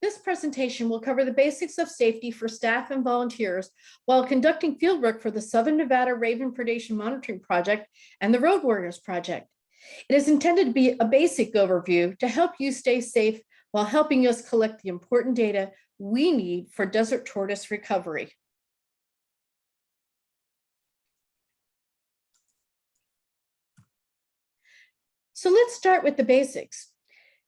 This presentation will cover the basics of safety for staff and volunteers while conducting fieldwork for the Southern Nevada Raven Predation Monitoring Project and the Road Warriors Project. It is intended to be a basic overview to help you stay safe while helping us collect the important data we need for desert tortoise recovery. So let's start with the basics.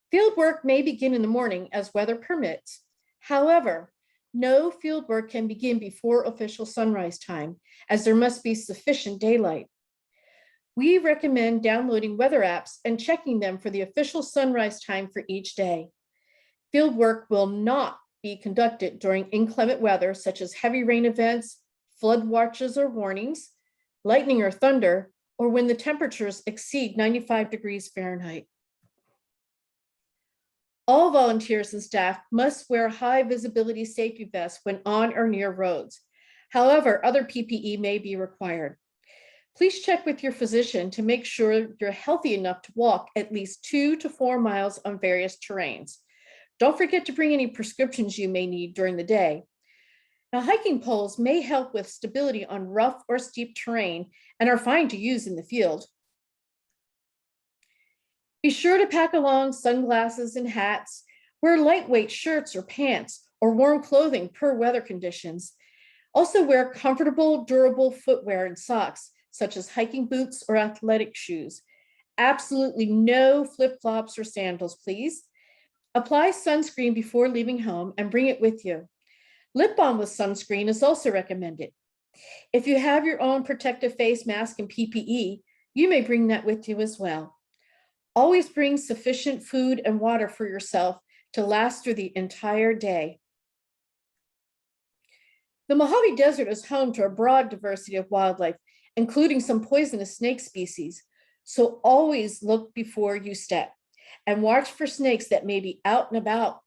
Field work may begin in the morning as weather permits. However, no field work can begin before official sunrise time, as there must be sufficient daylight. We recommend downloading weather apps and checking them for the official sunrise time for each day. Field work will not be conducted during inclement weather, such as heavy rain events, flood watches or warnings, lightning or thunder, or when the temperatures exceed 95 degrees Fahrenheit. All volunteers and staff must wear high visibility safety vests when on or near roads. However, other PPE may be required. Please check with your physician to make sure you're healthy enough to walk at least 2 to 4 miles on various terrains. Don't forget to bring any prescriptions you may need during the day. Now, hiking poles may help with stability on rough or steep terrain and are fine to use in the field. Be sure to pack along sunglasses and hats, wear lightweight shirts or pants, or warm clothing per weather conditions. Also wear comfortable, durable footwear and socks, such as hiking boots or athletic shoes. Absolutely no flip-flops or sandals, please. Apply sunscreen before leaving home and bring it with you. Lip balm with sunscreen is also recommended. If you have your own protective face mask and PPE, you may bring that with you as well. Always bring sufficient food and water for yourself to last through the entire day. The Mojave Desert is home to a broad diversity of wildlife, including some poisonous snake species. So always look before you step and watch for snakes that may be out and about.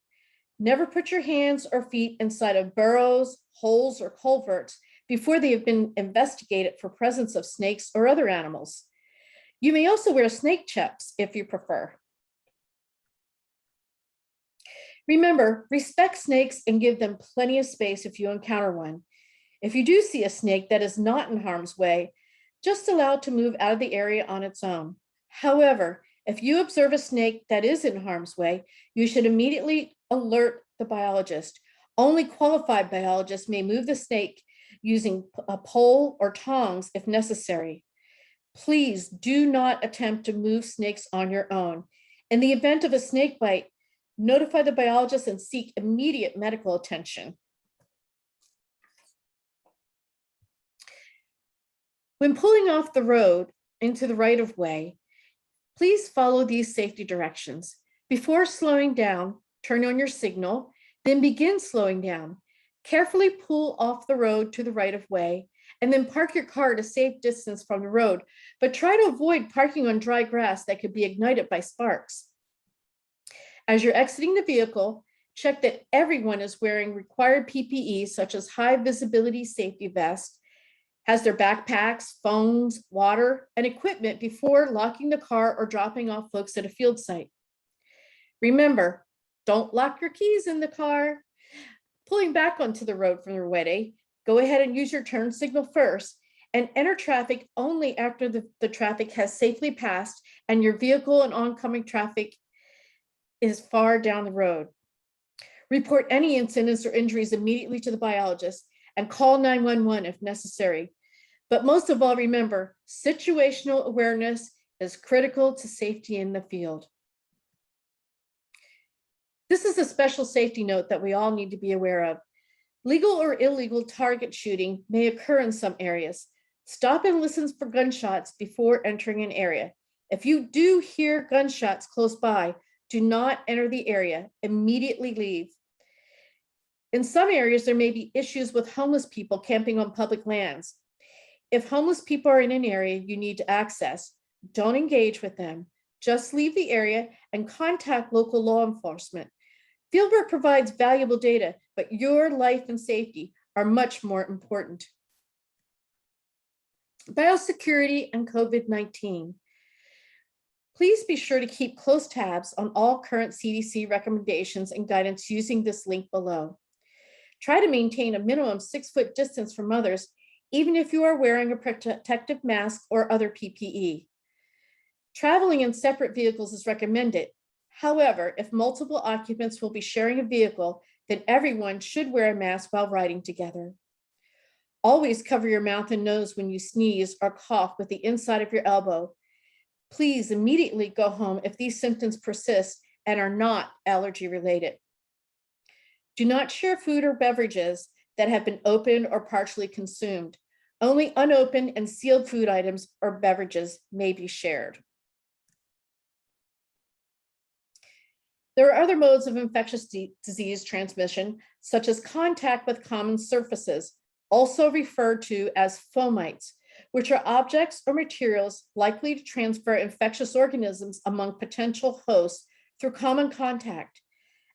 Never put your hands or feet inside of burrows, holes, or culverts before they have been investigated for presence of snakes or other animals. You may also wear snake chaps if you prefer. Remember, respect snakes and give them plenty of space if you encounter one. If you do see a snake that is not in harm's way, just allow it to move out of the area on its own. However, if you observe a snake that is in harm's way, you should immediately alert the biologist. Only qualified biologists may move the snake using a pole or tongs if necessary. Please do not attempt to move snakes on your own. In the event of a snake bite, notify the biologist and seek immediate medical attention. When pulling off the road into the right-of-way, please follow these safety directions. Before slowing down, turn on your signal, then begin slowing down. Carefully pull off the road to the right-of-way, and then park your car at a safe distance from the road, but try to avoid parking on dry grass that could be ignited by sparks. As you're exiting the vehicle, check that everyone is wearing required PPE, such as high visibility safety vests, has their backpacks, phones, water, and equipment before locking the car or dropping off folks at a field site. Remember, don't lock your keys in the car. Pulling back onto the road from the right-of-way, go ahead and use your turn signal first and enter traffic only after the traffic has safely passed and your vehicle and oncoming traffic is far down the road. Report any incidents or injuries immediately to the biologist and call 911 if necessary. But most of all, remember, situational awareness is critical to safety in the field. This is a special safety note that we all need to be aware of. Legal or illegal target shooting may occur in some areas. Stop and listen for gunshots before entering an area. If you do hear gunshots close by, do not enter the area. Immediately leave. In some areas, there may be issues with homeless people camping on public lands. If homeless people are in an area you need to access, don't engage with them. Just leave the area and contact local law enforcement. Fieldwork provides valuable data, but your life and safety are much more important. Biosecurity and COVID-19. Please be sure to keep close tabs on all current CDC recommendations and guidance using this link below. Try to maintain a minimum 6-foot distance from others, even if you are wearing a protective mask or other PPE. Traveling in separate vehicles is recommended. However, if multiple occupants will be sharing a vehicle, then everyone should wear a mask while riding together. Always cover your mouth and nose when you sneeze or cough with the inside of your elbow. Please immediately go home if these symptoms persist and are not allergy related. Do not share food or beverages that have been opened or partially consumed. Only unopened and sealed food items or beverages may be shared. There are other modes of infectious disease transmission, such as contact with common surfaces, also referred to as fomites, which are objects or materials likely to transfer infectious organisms among potential hosts through common contact.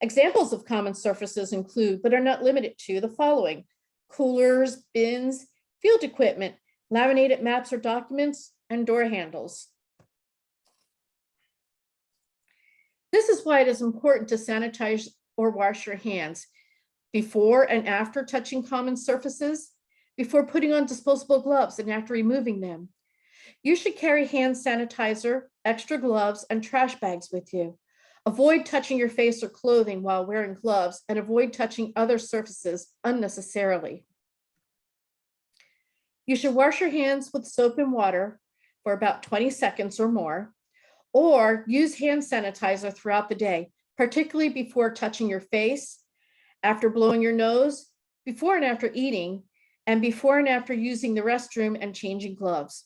Examples of common surfaces include, but are not limited to, the following: coolers, bins, field equipment, laminated maps or documents, and door handles. This is why it is important to sanitize or wash your hands before and after touching common surfaces, before putting on disposable gloves and after removing them. You should carry hand sanitizer, extra gloves, and trash bags with you. Avoid touching your face or clothing while wearing gloves, and avoid touching other surfaces unnecessarily. You should wash your hands with soap and water for about 20 seconds or more, or use hand sanitizer throughout the day, particularly before touching your face, after blowing your nose, before and after eating, and before and after using the restroom and changing gloves.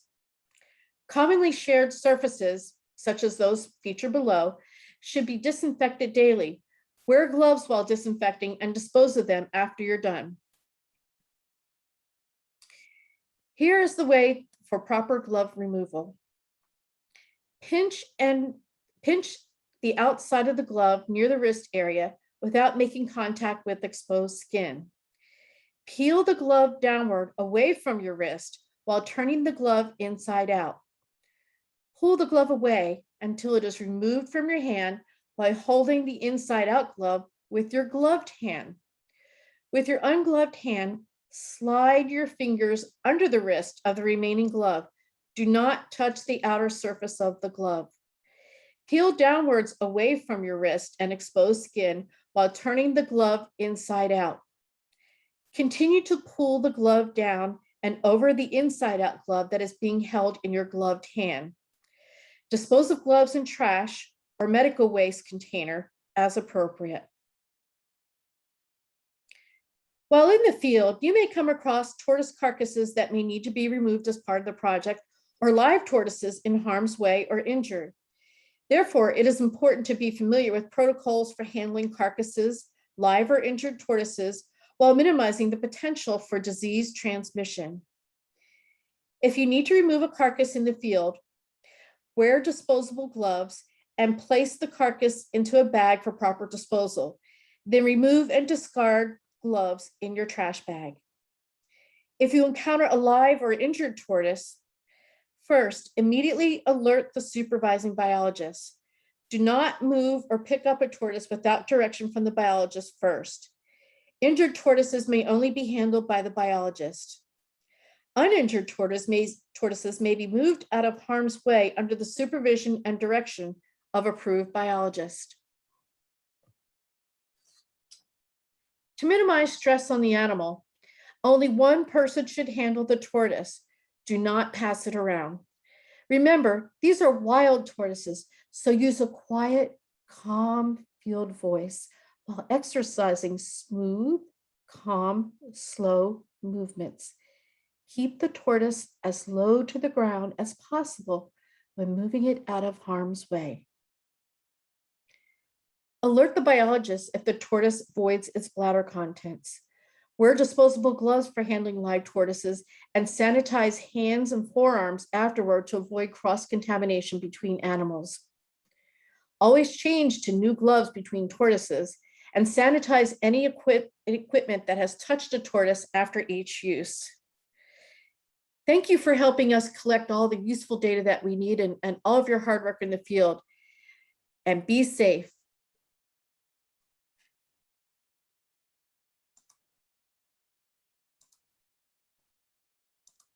Commonly shared surfaces, such as those featured below, should be disinfected daily. Wear gloves while disinfecting and dispose of them after you're done. Here is the way for proper glove removal. Pinch the outside of the glove near the wrist area without making contact with exposed skin. Peel the glove downward away from your wrist while turning the glove inside out. Pull the glove away until it is removed from your hand by holding the inside out glove with your gloved hand. With your ungloved hand, slide your fingers under the wrist of the remaining glove. Do not touch the outer surface of the glove. Peel downwards away from your wrist and exposed skin while turning the glove inside out. Continue to pull the glove down and over the inside out glove that is being held in your gloved hand. Dispose of gloves in trash or medical waste container as appropriate. While in the field, you may come across tortoise carcasses that may need to be removed as part of the project, or live tortoises in harm's way or injured. Therefore, it is important to be familiar with protocols for handling carcasses, live or injured tortoises, while minimizing the potential for disease transmission. If you need to remove a carcass in the field, wear disposable gloves and place the carcass into a bag for proper disposal. Then remove and discard gloves in your trash bag. If you encounter a live or injured tortoise, first, immediately alert the supervising biologist. Do not move or pick up a tortoise without direction from the biologist first. Injured tortoises may only be handled by the biologist. Uninjured tortoises may be moved out of harm's way under the supervision and direction of approved biologist. To minimize stress on the animal, only one person should handle the tortoise. Do not pass it around. Remember, these are wild tortoises, so use a quiet, calm field voice while exercising smooth, calm, slow movements. Keep the tortoise as low to the ground as possible when moving it out of harm's way. Alert the biologist if the tortoise voids its bladder contents. Wear disposable gloves for handling live tortoises and sanitize hands and forearms afterward to avoid cross-contamination between animals. Always change to new gloves between tortoises and sanitize any equipment that has touched a tortoise after each use. Thank you for helping us collect all the useful data that we need and all of your hard work in the field. And be safe.